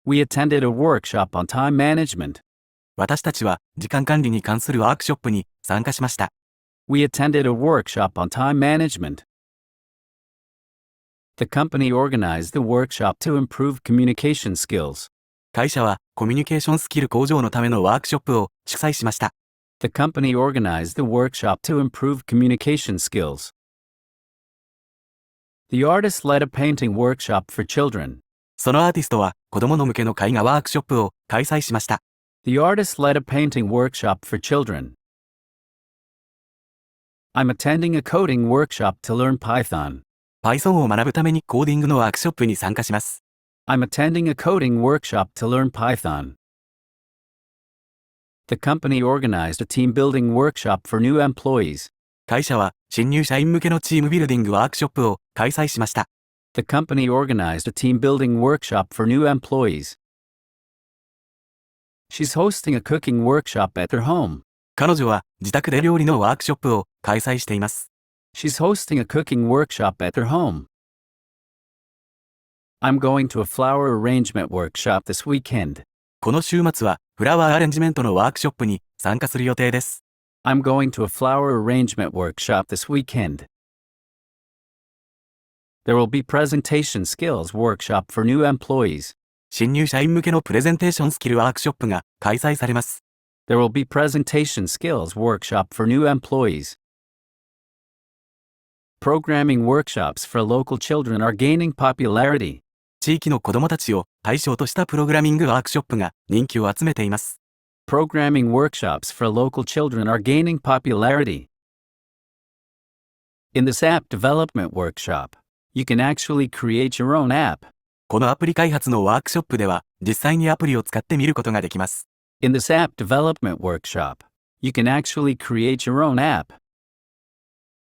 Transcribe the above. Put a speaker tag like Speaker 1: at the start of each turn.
Speaker 1: We attended a workshop on time management.
Speaker 2: 私たちは時間管理に関するワークショップに参加しました。
Speaker 1: We attended a workshop on time management. The company organized the workshop to improve communication skills.
Speaker 2: 会社はコミュニケーションスキル向上のためのワークショップを主催しました。
Speaker 1: The company organized the workshop to improve communication skills. The artist led a painting workshop for children.
Speaker 2: そのアーティストは子供の向けの絵画ワークショップを開催しました。
Speaker 1: The artist led a painting workshop for children. I'm attending a coding workshop to learn Python.
Speaker 2: Python を学ぶためにコーディングのワークショップに参加します。
Speaker 1: I'm attending a coding workshop to learn Python. The company organized a team building workshop for new employees.
Speaker 2: 会社は新入社員向けのチームビルディングワークショップを開催しました。
Speaker 1: The company organized a team building workshop for new employees. She's hosting a cooking workshop at her home.
Speaker 2: 彼女は自宅で料理のワークショップを開催しています。
Speaker 1: She's hosting a cooking workshop at her home. I'm going to a flower arrangement workshop this weekend.
Speaker 2: この週末はフラワーアレンジメントのワークショップに参加する予定です。
Speaker 1: I'm going to a flower arrangement workshop this weekend. There will be presentation skills workshop for new employees.
Speaker 2: 新入社員向けのプレゼンテーションスキルワークショップが開催されます。
Speaker 1: There will be presentation skills workshop for new employees. Programming workshops for local children are gaining popularity.
Speaker 2: 地域の子どもたちを対象としたプログラミングワークショップが人気を集めています。
Speaker 1: Programming workshops for local children are gaining popularity. In this app development workshop, you can actually create your own app.
Speaker 2: このアプリ開発のワークショップでは実際にアプリを使ってみることができます。
Speaker 1: In this app development workshop, you can actually create your own app.